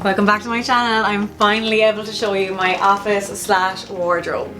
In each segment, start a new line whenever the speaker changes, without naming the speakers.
Welcome back to my channel. I'm finally able to show you my office / wardrobe.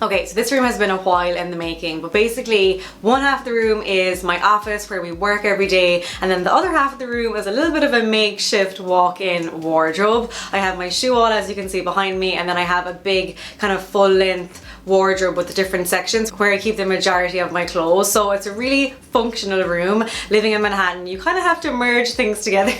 Okay, so this room has been a while in the making, but basically one half of the room is my office where we work every day, and then the other half of the room is a little bit of a makeshift walk-in wardrobe. I have my shoe wall, as you can see behind me, and then I have a big kind of full-length wardrobe with the different sections where I keep the majority of my clothes. So it's a really functional room. Living in Manhattan, you kind of have to merge things together.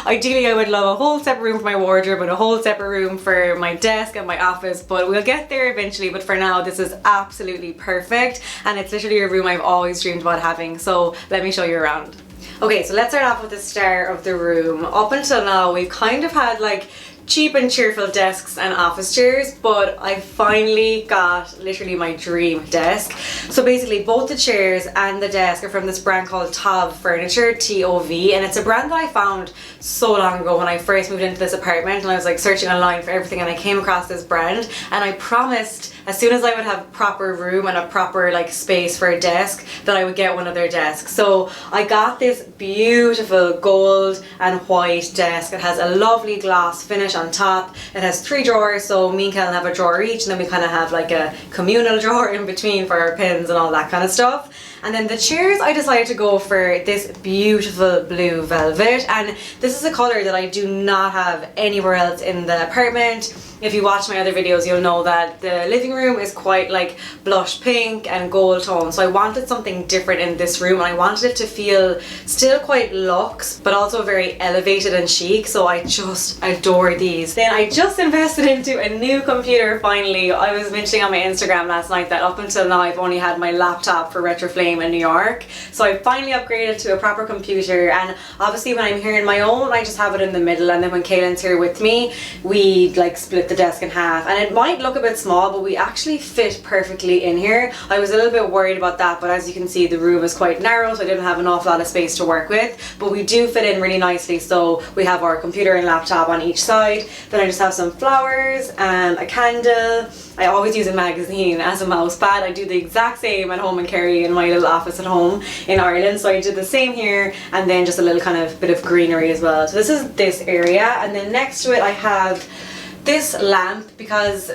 Ideally, I would love a whole separate room for my wardrobe and a whole separate room for my desk and my office, but we'll get there eventually. But for now, this is absolutely perfect, and it's literally a room I've always dreamed about having. So let me show you around. Okay, so let's start off with the start of the room. Up until now, we've kind of had like cheap and cheerful desks and office chairs, but I finally got literally my dream desk. So basically both the chairs and the desk are from this brand called Tov Furniture, T-O-V, and it's a brand that I found so long ago when I first moved into this apartment, and I was like searching online for everything, and I came across this brand, and I promised as soon as I would have proper room and a proper like space for a desk that I would get one of their desks. So I got this beautiful gold and white desk. It has a lovely gloss finish on top. It has 3 drawers, so me and Kel have a drawer each, and then we kind of have like a communal drawer in between for our pens and all that kind of stuff. And then the chairs, I decided to go for this beautiful blue velvet, and this is a color that I do not have anywhere else in the apartment. If you watch my other videos, you'll know that the living room is quite like blush pink and gold tone, so I wanted something different in this room, and I wanted it to feel still quite luxe but also very elevated and chic, so I just adore these. Then I just invested into a new computer finally. I was mentioning on my Instagram last night that up until now I've only had my laptop for Retroflame in New York, so I finally upgraded to a proper computer, and obviously when I'm here on my own I just have it in the middle, and then when Kaylin's here with me we like split the desk in half, and it might look a bit small but we actually fit perfectly in here. I was a little bit worried about that, but as you can see the room is quite narrow, so I didn't have an awful lot of space to work with, but we do fit in really nicely. So we have our computer and laptop on each side, then I just have some flowers and a candle. I always use a magazine as a mouse pad. I do the exact same at home in Kerry in my little office at home in Ireland, so I did the same here, and then just a little kind of bit of greenery as well. So this is this area, and then next to it I have this lamp, because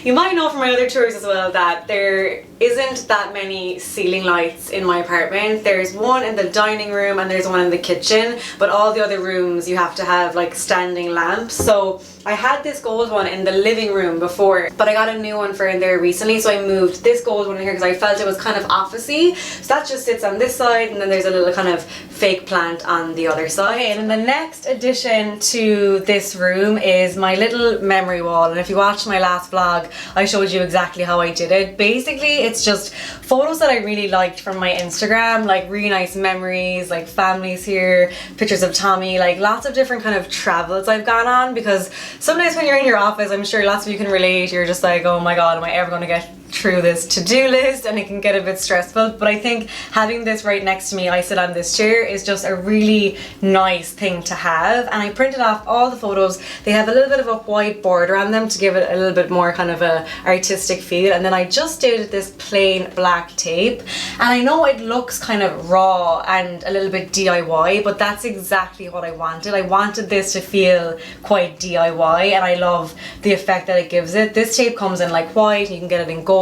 you might know from my other tours as well that there isn't that many ceiling lights in my apartment. There's one in the dining room and there's one in the kitchen, but all the other rooms you have to have like standing lamps. So I had this gold one in the living room before, but I got a new one for in there recently, so I moved this gold one in here because I felt it was kind of officey. So that just sits on this side, and then there's a little kind of fake plant on the other side. Okay, and then the next addition to this room is my little memory wall, and if you watched my last vlog I showed you exactly how I did it. Basically it's just photos that I really liked from my Instagram, like really nice memories, like families here, pictures of Tommy, like lots of different kind of travels I've gone on, because sometimes when you're in your office, I'm sure lots of you can relate, you're just like, oh my god, am I ever going to get through this to-do list, and it can get a bit stressful. But I think having this right next to me, I sit on this chair, is just a really nice thing to have. And I printed off all the photos. They have a little bit of a white border on them to give it a little bit more kind of a artistic feel, and then I just did this plain black tape, and I know it looks kind of raw and a little bit DIY, but that's exactly what I wanted. I wanted this to feel quite DIY, and I love the effect that it gives it. This tape comes in like white, and you can get it in gold,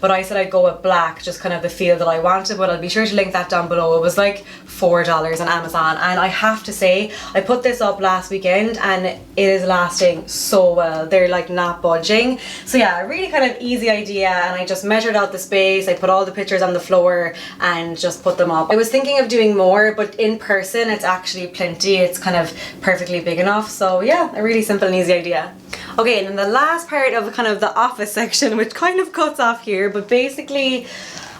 but I said I'd go with black, just kind of the feel that I wanted, but I'll be sure to link that down below. It was like $4 on Amazon, and I have to say I put this up last weekend and it is lasting so well. They're like not budging. So yeah, a really kind of easy idea, and I just measured out the space, I put all the pictures on the floor and just put them up. I was thinking of doing more, but in person it's actually plenty. It's kind of perfectly big enough. So yeah, a really simple and easy idea. Okay, and then the last part of kind of the office section, which kind of cuts off here, but basically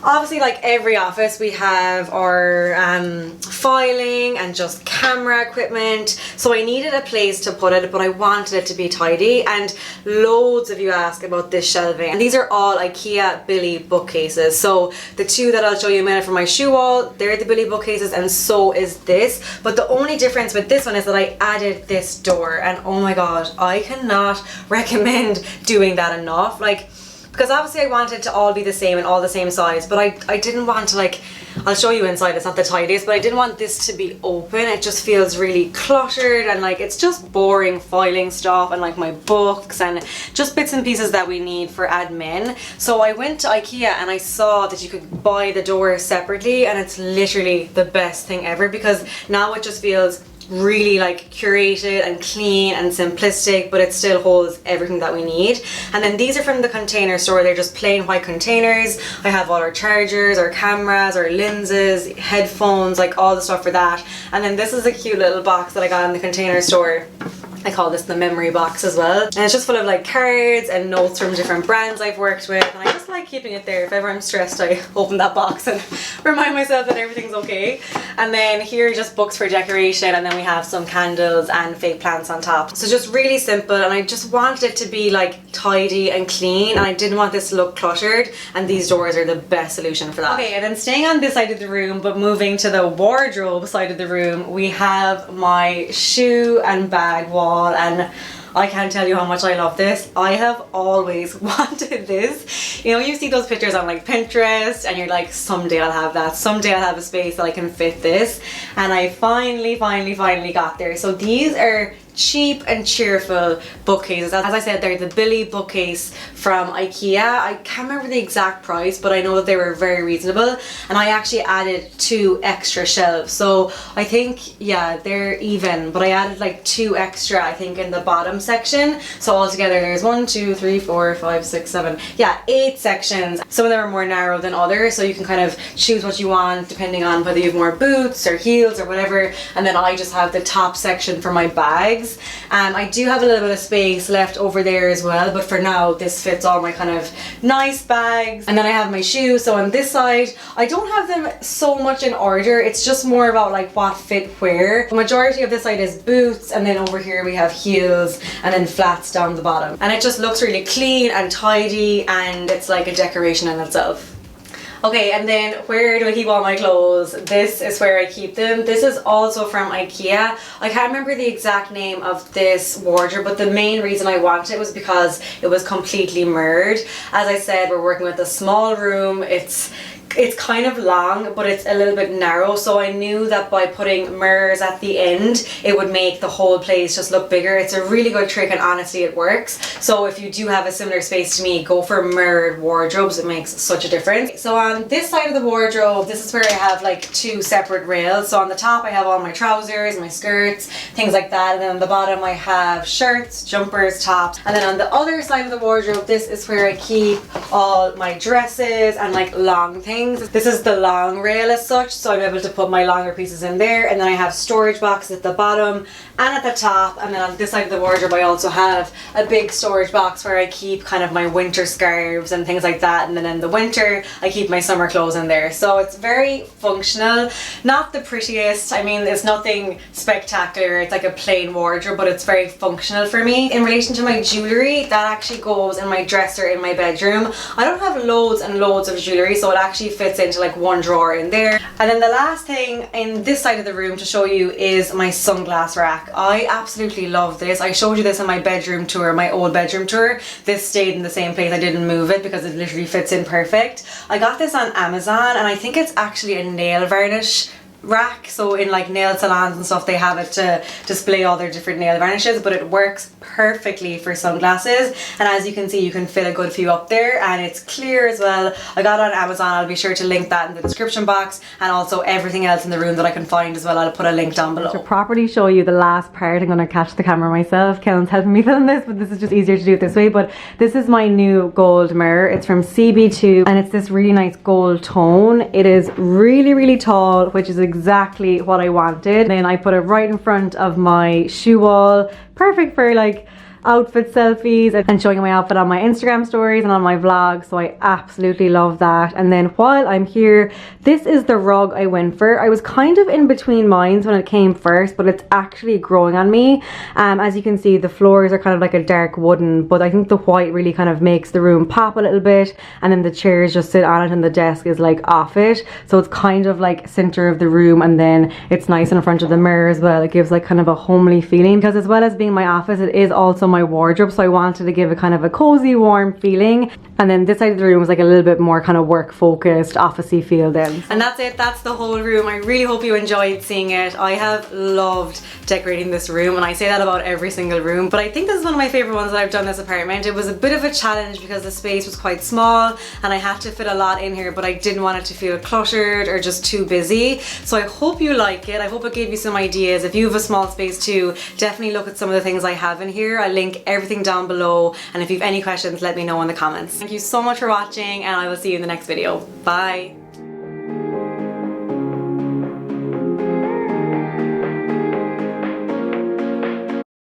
obviously, like every office, we have our filing and just camera equipment. So I needed a place to put it, but I wanted it to be tidy. And loads of you ask about this shelving. And these are all IKEA Billy bookcases. So the two that I'll show you in a minute from my shoe wall, they're the Billy bookcases, and so is this. But the only difference with this one is that I added this door, and oh my god, I cannot recommend doing that enough. Like, because obviously I wanted to all be the same and all the same size, but I didn't want to, like, I'll show you inside, it's not the tidiest, but I didn't want this to be open. It just feels really cluttered, and like it's just boring filing stuff and like my books and just bits and pieces that we need for admin. So I went to IKEA and I saw that you could buy the door separately, and it's literally the best thing ever, because now it just feels really like curated and clean and simplistic, but it still holds everything that we need. And then these are from the Container Store. They're just plain white containers. I have all our chargers, our cameras, our lenses, headphones, like all the stuff for that. And then this is a cute little box that I got in the Container Store. I call this the memory box as well, and it's just full of like cards and notes from different brands I've worked with, and I just like keeping it there. If ever I'm stressed, I open that box and remind myself that everything's okay. And then here are just books for decoration, and then we have some candles and fake plants on top. So just really simple, and I just wanted it to be like tidy and clean, and I didn't want this to look cluttered, and these doors are the best solution for that. Okay, and then staying on this side of the room but moving to the wardrobe side of the room, we have my shoe and bag wall. And I can't tell you how much I love this. I have always wanted this. You know, you see those pictures on like Pinterest and you're like, someday I'll have that. Someday I'll have a space that I can fit this. And I finally got there. So these are cheap and cheerful bookcases. As I said, they're the Billy bookcase from IKEA. I can't remember the exact price, but I know that they were very reasonable, and I actually added 2 extra shelves. So I think, yeah, they're even, but I added like 2 extra, I think, in the bottom section. So altogether there's 1, 2, 3, 4, 5, 6, 7, yeah, 8 sections. Some of them are more narrow than others, so you can kind of choose what you want depending on whether you have more boots or heels or whatever. And then I just have the top section for my bags. I do have a little bit of space left over there as well, but for now this fits all my kind of nice bags. And then I have my shoes. So on this side I don't have them so much in order, it's just more about like what fit where. The majority of this side is boots, and then over here we have heels and then flats down the bottom, and it just looks really clean and tidy, and it's like a decoration in itself. Okay, and then where do I keep all my clothes? This is where I keep them. This is also from IKEA. I can't remember the exact name of this wardrobe, but the main reason I wanted it was because it was completely mirrored. As I said, we're working with a small room. It's kind of long, but it's a little bit narrow, so I knew that by putting mirrors at the end it would make the whole place just look bigger. It's a really good trick, and honestly it works. So if you do have a similar space to me, go for mirrored wardrobes. It makes such a difference. So on this side of the wardrobe, this is where I have like 2 separate rails. So on the top I have all my trousers, my skirts, things like that, and then on the bottom I have shirts, jumpers, tops. And then on the other side of the wardrobe, this is where I keep all my dresses and like long things. This is the long rail as such, so I'm able to put my longer pieces in there, and then I have storage boxes at the bottom and at the top. And then on this side of the wardrobe I also have a big storage box where I keep kind of my winter scarves and things like that, and then in the winter I keep my summer clothes in there. So it's very functional, not the prettiest, I mean it's nothing spectacular, it's like a plain wardrobe, but it's very functional for me. In relation to my jewellery, that actually goes in my dresser in my bedroom. I don't have loads and loads of jewellery, so it actually fits into like one drawer in there. And then the last thing in this side of the room to show you is my sunglass rack. I absolutely love this. I showed you this in my bedroom tour, my old bedroom tour. This stayed in the same place. I didn't move it because it literally fits in perfect. I got this on Amazon, and I think it's actually a nail varnish rack. So in like nail salons and stuff, they have it to display all their different nail varnishes, but it works perfectly for sunglasses. And as you can see, you can fit a good few up there, and it's clear as well. I got it on Amazon. I'll be sure to link that in the description box, and also everything else in the room that I can find as well. I'll put a link down below. To properly show you the last part, I'm going to catch the camera myself. Kellen's helping me film this, but this is just easier to do it this way. But this is my new gold mirror. It's from CB2, and it's this really nice gold tone. It is really tall, which is exactly what I wanted. Then I put it right in front of my shoe wall, perfect for like outfit selfies and showing my outfit on my Instagram stories and on my vlog, so I absolutely love that. And then while I'm here, this is the rug I went for. I was kind of in between minds when it came first, but it's actually growing on me. As you can see, the floors are kind of like a dark wooden, but I think the white really kind of makes the room pop a little bit, and then the chairs just sit on it and the desk is like off it, so it's kind of like center of the room, and then it's nice in front of the mirror as well. It gives like kind of a homely feeling, because as well as being my office, it is also my wardrobe, so I wanted to give a kind of a cozy, warm feeling. And then this side of the room was like a little bit more kind of work focused, officey feel then. And that's it, that's the whole room. I really hope you enjoyed seeing it. I have loved decorating this room, and I say that about every single room, but I think this is one of my favorite ones that I've done this apartment. It was a bit of a challenge because the space was quite small and I had to fit a lot in here, but I didn't want it to feel cluttered or just too busy. So I hope you like it. I hope it gave you some ideas. If you have a small space too, definitely look at some of the things I have in here. I'll link everything down below, and if you have any questions, let me know in the comments. Thank you so much for watching, and I will see you in the next video. Bye.